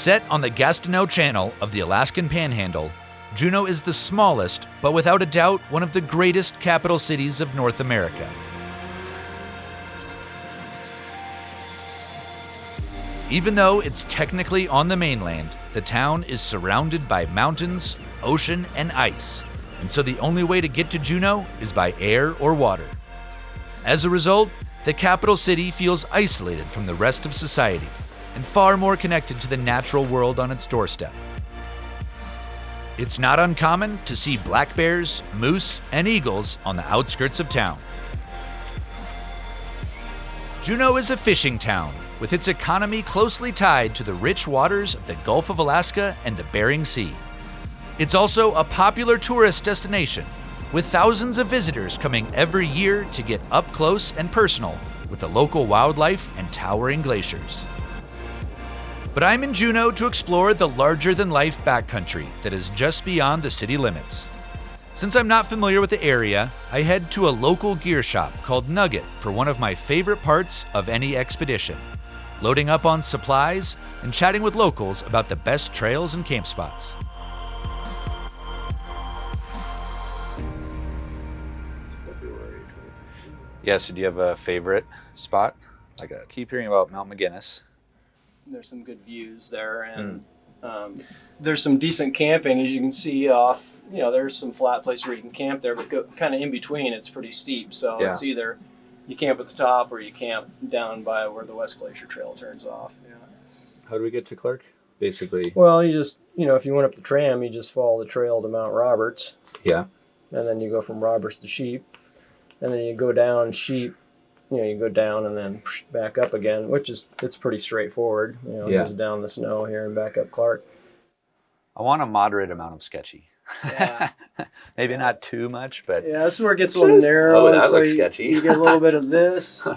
Set on the Gastineau Channel of the Alaskan Panhandle, Juneau is the smallest, but without a doubt, one of the greatest capital cities of North America. Even though it's technically on the mainland, the town is surrounded by mountains, ocean, and ice, and so the only way to get to Juneau is by air or water. As a result, the capital city feels isolated from the rest of society and far more connected to the natural world on its doorstep. It's not uncommon to see black bears, moose, and eagles on the outskirts of town. Juneau is a fishing town, with its economy closely tied to the rich waters of the Gulf of Alaska and the Bering Sea. It's also a popular tourist destination, with thousands of visitors coming every year to get up close and personal with the local wildlife and towering glaciers. But I'm in Juneau to explore the larger-than-life backcountry that is just beyond the city limits. Since I'm not familiar with the area, I head to a local gear shop called Nugget for one of my favorite parts of any expedition, loading up on supplies and chatting with locals about the best trails and camp spots. Yeah, so do you have a favorite spot? I keep hearing about Mount McGinnis. There's some good views there, and there's some decent camping, as you can see off. There's some flat places where you can camp there, but kind of in between, it's pretty steep. So It's either you camp at the top or you camp down by where the West Glacier Trail turns off. Yeah. How do we get to Clark? Basically. Well, you just if you went up the tram, you just follow the trail to Mount Roberts. Yeah. And then you go from Roberts to Sheep, and then you go down Sheep. You go down and then back up again, it's pretty straightforward. Just down the snow here and back up Clark. I want a moderate amount of sketchy. Yeah. Maybe not too much, but yeah, this is where it gets a little narrow. Oh, that looks sketchy. You get a little bit of this.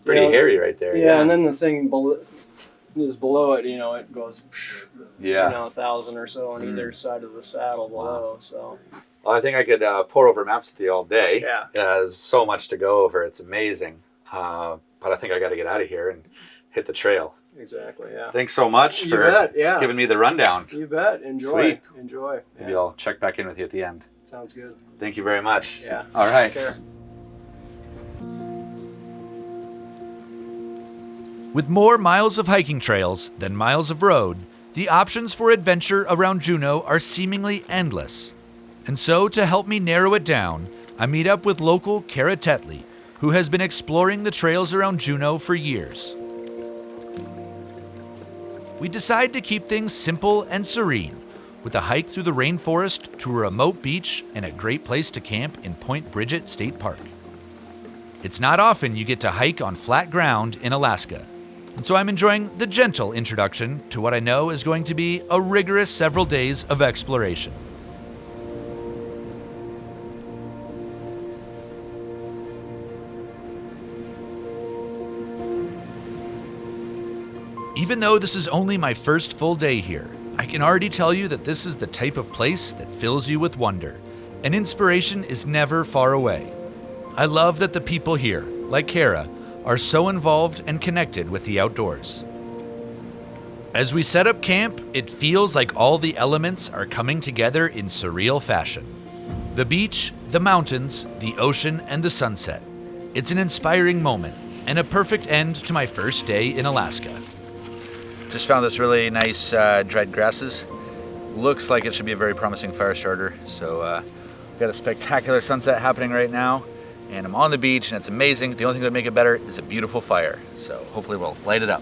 Pretty hairy right there. Yeah, and then the thing below it, it goes 1,000 or so on either side of the saddle below. So. Well, I think I could pour over maps with you all day. Yeah. There's so much to go over. It's amazing. But I think I got to get out of here and hit the trail. Exactly, yeah. Thanks so much for giving me the rundown. You bet. Enjoy. Sweet. Enjoy. Maybe I'll check back in with you at the end. Sounds good. Thank you very much. Yeah. All right. Take care. With more miles of hiking trails than miles of road, the options for adventure around Juneau are seemingly endless. And so, to help me narrow it down, I meet up with local Kara Tetley, who has been exploring the trails around Juneau for years. We decide to keep things simple and serene, with a hike through the rainforest to a remote beach and a great place to camp in Point Bridget State Park. It's not often you get to hike on flat ground in Alaska, and so I'm enjoying the gentle introduction to what I know is going to be a rigorous several days of exploration. Even though this is only my first full day here, I can already tell you that this is the type of place that fills you with wonder, and inspiration is never far away. I love that the people here, like Kara, are so involved and connected with the outdoors. As we set up camp, it feels like all the elements are coming together in surreal fashion. The beach, the mountains, the ocean, and the sunset. It's an inspiring moment, and a perfect end to my first day in Alaska. Just found this really nice dried grasses. Looks like it should be a very promising fire starter. So we've got a spectacular sunset happening right now, and I'm on the beach and it's amazing. The only thing that would make it better is a beautiful fire. So hopefully we'll light it up.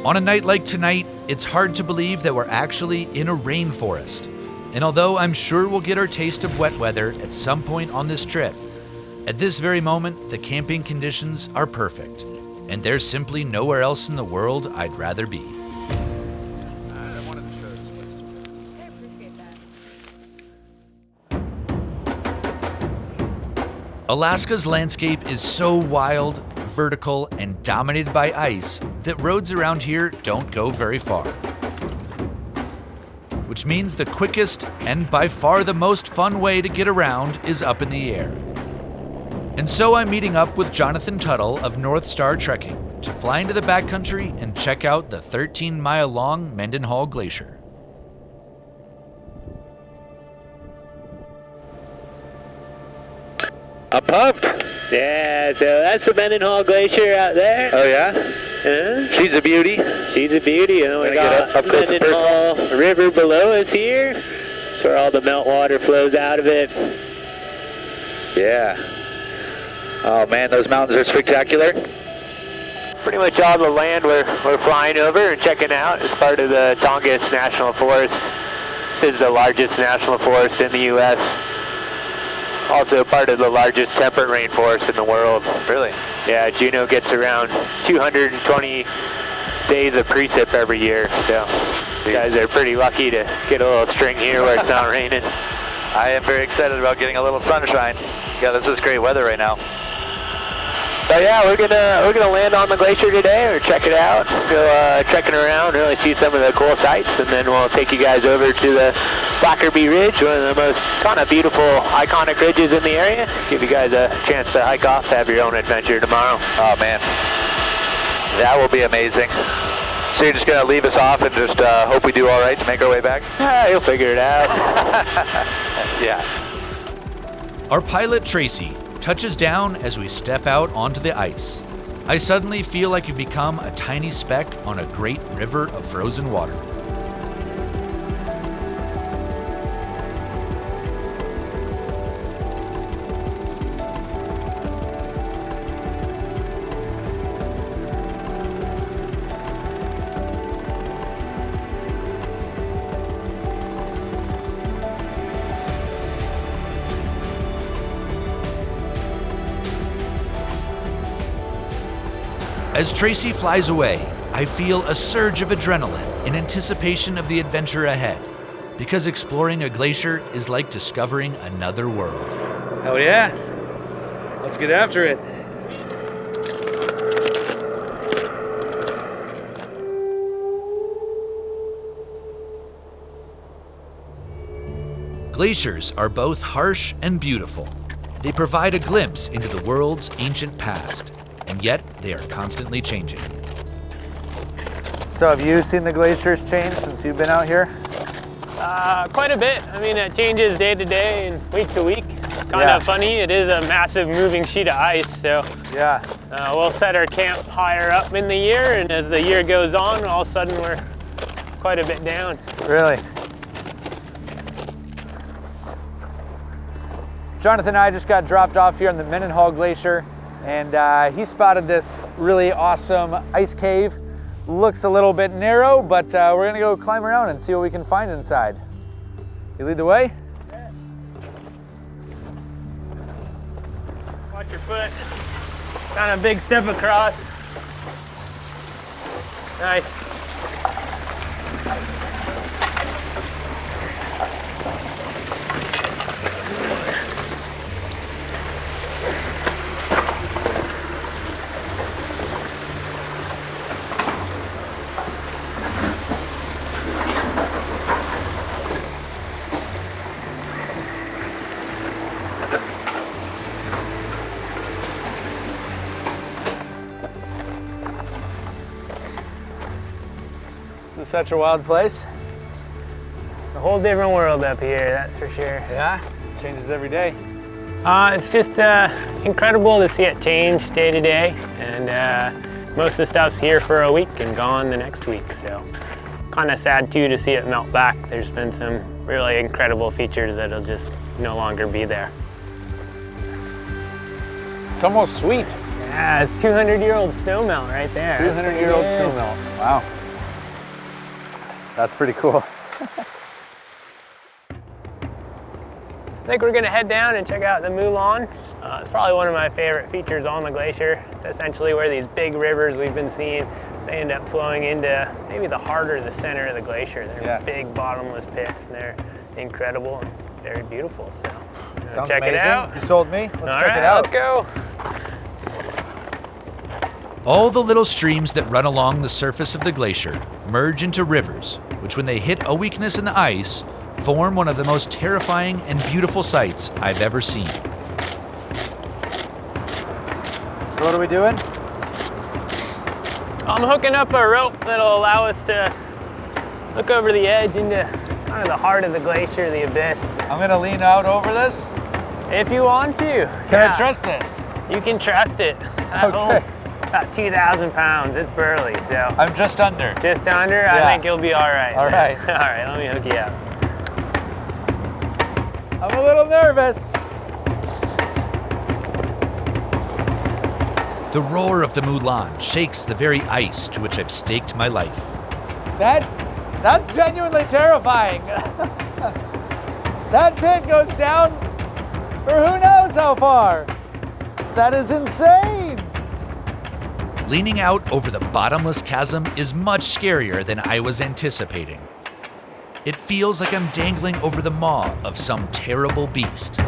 On a night like tonight, it's hard to believe that we're actually in a rainforest. And although I'm sure we'll get our taste of wet weather at some point on this trip, at this very moment, the camping conditions are perfect. And there's simply nowhere else in the world I'd rather be. I wanted to show this place. I appreciate that. Alaska's landscape is so wild, vertical and dominated by ice that roads around here don't go very far. Which means the quickest and by far the most fun way to get around is up in the air. And so I'm meeting up with Jonathan Tuttle of NorthStar Trekking to fly into the backcountry and check out the 13-mile-long Mendenhall Glacier. I'm pumped. Yeah, so that's the Mendenhall Glacier out there. Oh yeah? She's a beauty. She's a beauty. And we got up close and Mendenhall River below us here. That's where all the meltwater flows out of it. Yeah. Oh man, those mountains are spectacular. Pretty much all the land we're flying over and checking out is part of the Tongass National Forest. This is the largest national forest in the U.S. Also part of the largest temperate rainforest in the world. Really? Yeah, Juneau gets around 220 days of precip every year, so you guys are pretty lucky to get a little string here where it's not raining. I am very excited about getting a little sunshine. Yeah, this is great weather right now. So yeah, we're gonna land on the glacier today, or check it out, go trekking around, really see some of the cool sights, and then we'll take you guys over to the Blackerby Ridge, one of the most kind of beautiful, iconic ridges in the area. Give you guys a chance to hike off, have your own adventure tomorrow. Oh man, that will be amazing. So you're just gonna leave us off and just hope we do all right to make our way back? Yeah, you'll figure it out. Yeah. Our pilot, Tracy, touches down as we step out onto the ice. I suddenly feel like I've become a tiny speck on a great river of frozen water. As Tracy flies away, I feel a surge of adrenaline in anticipation of the adventure ahead, because exploring a glacier is like discovering another world. Hell yeah. Let's get after it. Glaciers are both harsh and beautiful. They provide a glimpse into the world's ancient past, and yet they are constantly changing. So have you seen the glaciers change since you've been out here? Quite a bit. I mean, it changes day to day and week to week. It's kind of funny. It is a massive moving sheet of ice, so Yeah. we'll set our camp higher up in the year, and as the year goes on, all of a sudden we're quite a bit down. Really? Jonathan and I just got dropped off here on the Mendenhall Glacier, and he spotted this really awesome ice cave. Looks a little bit narrow, but we're gonna go climb around and see what we can find inside. You lead the way? Yeah. Watch your foot. Kind of big step across. Nice. This is such a wild place. A whole different world up here, that's for sure. Yeah, changes every day. It's just incredible to see it change day to day, and most of the stuff's here for a week and gone the next week, so kind of sad too to see it melt back. There's been some really incredible features that'll just no longer be there. It's almost sweet. Yeah, it's 200-year-old snowmelt right there. 200-year-old snowmelt. Wow. That's pretty cool. I think we're gonna head down and check out the Moulin. It's probably one of my favorite features on the glacier. It's essentially where these big rivers we've been seeing, they end up flowing into maybe the heart or the center of the glacier. They're big bottomless pits, and they're incredible and very beautiful. So Sounds check amazing. it out. You sold me. Let's All check right, it out. let's go. All the little streams that run along the surface of the glacier merge into rivers, which when they hit a weakness in the ice, form one of the most terrifying and beautiful sights I've ever seen. So what are we doing? I'm hooking up a rope that'll allow us to look over the edge into kind of the heart of the glacier, the abyss. I'm gonna lean out over this. If you want to. Can I trust this? You can trust it. That holds about 2,000 pounds. It's burly, so. I'm just under. Just under? Yeah. I think you'll be all right. All right. All right, let me hook you up. I'm a little nervous. The roar of the Mulan shakes the very ice to which I've staked my life. That's genuinely terrifying. That pit goes down for who knows how far. That is insane. Leaning out over the bottomless chasm is much scarier than I was anticipating. It feels like I'm dangling over the maw of some terrible beast. I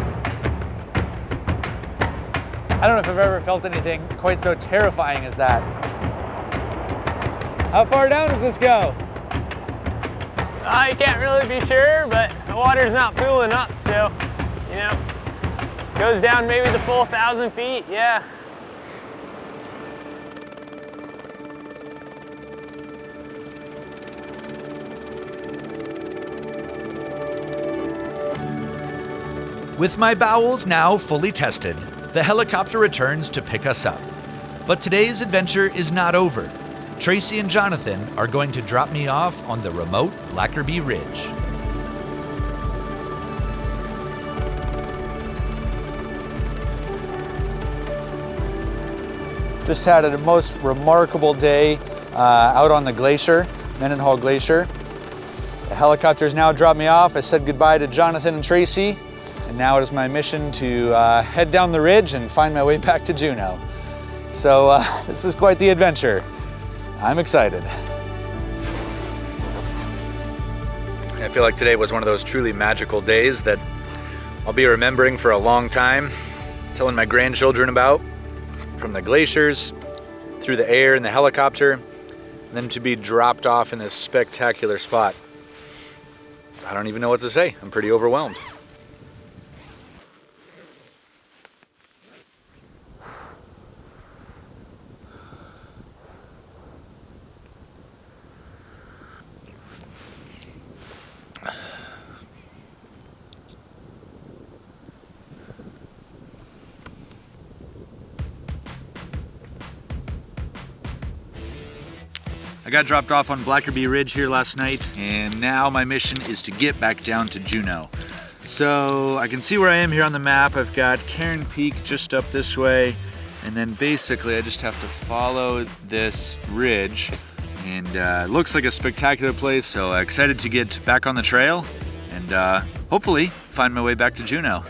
don't know if I've ever felt anything quite so terrifying as that. How far down does this go? You can't really be sure, but the water's not pooling up, so, you know, goes down maybe the full 1,000 feet, yeah. With my bowels now fully tested, the helicopter returns to pick us up. But today's adventure is not over. Tracy and Jonathan are going to drop me off on the remote Blackerby Ridge. Just had a most remarkable day out on the glacier, Mendenhall Glacier. The helicopter's now dropped me off. I said goodbye to Jonathan and Tracy, and now it is my mission to head down the ridge and find my way back to Juneau. So this is quite the adventure. I'm excited. I feel like today was one of those truly magical days that I'll be remembering for a long time, telling my grandchildren about, from the glaciers, through the air in the helicopter, and then to be dropped off in this spectacular spot. I don't even know what to say. I'm pretty overwhelmed. I got dropped off on Blackerby Ridge here last night, and now my mission is to get back down to Juneau. So I can see where I am here on the map. I've got Cairn Peak just up this way, and then basically I just have to follow this ridge, and it looks like a spectacular place, so I'm excited to get back on the trail and hopefully find my way back to Juneau.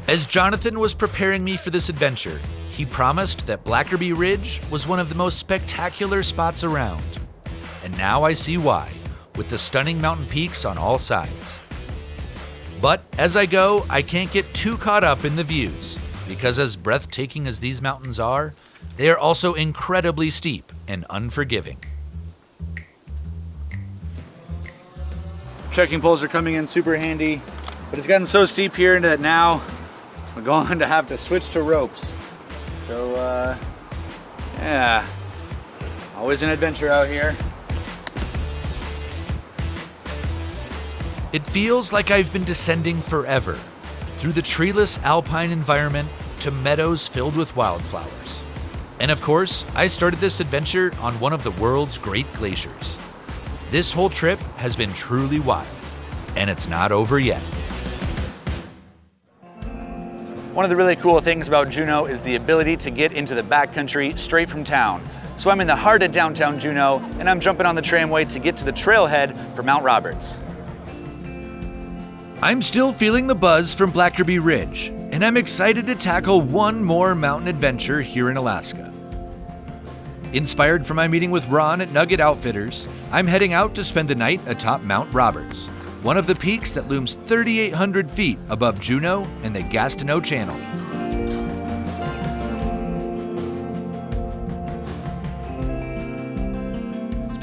As Jonathan was preparing me for this adventure, he promised that Blackerby Ridge was one of the most spectacular spots around. And now I see why, with the stunning mountain peaks on all sides. But as I go, I can't get too caught up in the views, because as breathtaking as these mountains are, they are also incredibly steep and unforgiving. Trekking poles are coming in super handy, but it's gotten so steep here that now we're going to have to switch to ropes. So, yeah, always an adventure out here. It feels like I've been descending forever, through the treeless alpine environment to meadows filled with wildflowers. And of course, I started this adventure on one of the world's great glaciers. This whole trip has been truly wild, and it's not over yet. One of the really cool things about Juneau is the ability to get into the backcountry straight from town. So I'm in the heart of downtown Juneau, and I'm jumping on the tramway to get to the trailhead for Mount Roberts. I'm still feeling the buzz from Blackerby Ridge, and I'm excited to tackle one more mountain adventure here in Alaska. Inspired from my meeting with Ron at Nugget Outfitters, I'm heading out to spend the night atop Mount Roberts, one of the peaks that looms 3,800 feet above Juneau and the Gastineau Channel.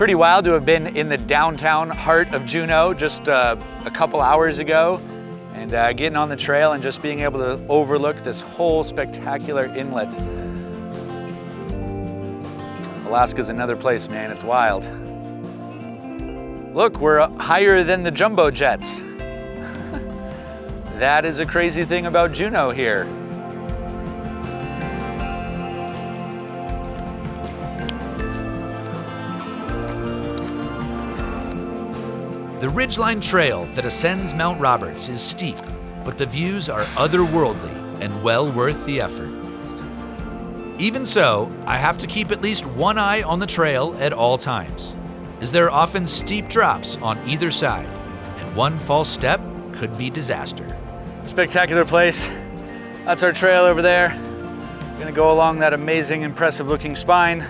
pretty wild to have been in the downtown heart of Juneau just a couple hours ago, and getting on the trail and just being able to overlook this whole spectacular inlet. Alaska's another place, man, it's wild. Look, we're higher than the jumbo jets. That is a crazy thing about Juneau here. The Ridgeline Trail that ascends Mount Roberts is steep, but the views are otherworldly and well worth the effort. Even so, I have to keep at least one eye on the trail at all times, as there are often steep drops on either side, and one false step could be disaster. Spectacular place. That's our trail over there. We're gonna go along that amazing, impressive looking spine.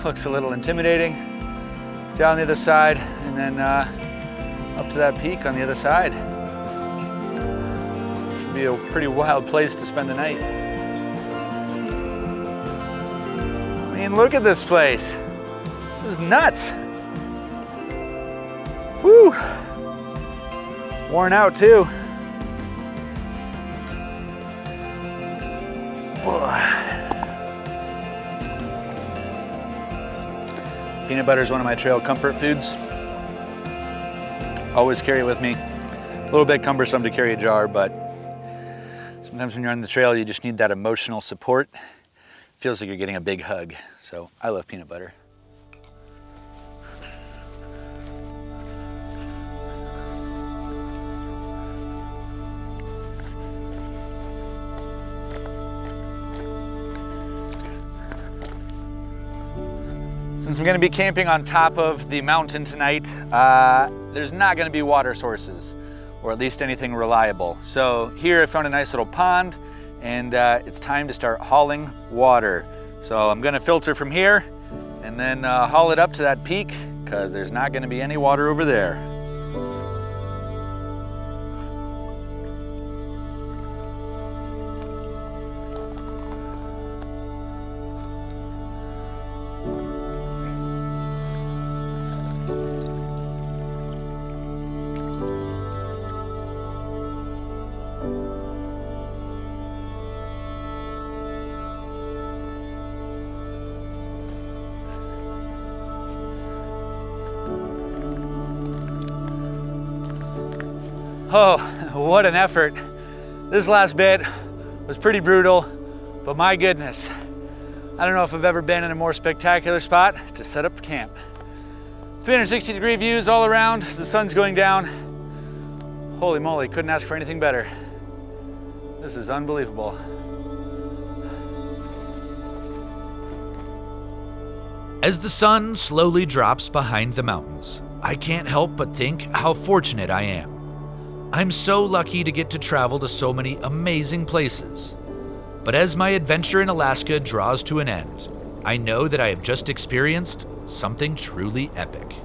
Looks a little intimidating. Down the other side, and then up to that peak on the other side. Should be a pretty wild place to spend the night. I mean, look at this place. This is nuts. Woo! Worn out too. Peanut butter is one of my trail comfort foods. Always carry it with me. A little bit cumbersome to carry a jar, but sometimes when you're on the trail, you just need that emotional support. Feels like you're getting a big hug. So I love peanut butter. Since I'm gonna be camping on top of the mountain tonight, there's not gonna be water sources, or at least anything reliable. So here I found a nice little pond, and it's time to start hauling water. So I'm gonna filter from here, and then haul it up to that peak, because there's not gonna be any water over there. Oh, what an effort. This last bit was pretty brutal, but my goodness, I don't know if I've ever been in a more spectacular spot to set up camp. 360-degree views all around as the sun's going down. Holy moly, couldn't ask for anything better. This is unbelievable. As the sun slowly drops behind the mountains, I can't help but think how fortunate I am. I'm so lucky to get to travel to so many amazing places. But as my adventure in Alaska draws to an end, I know that I have just experienced something truly epic.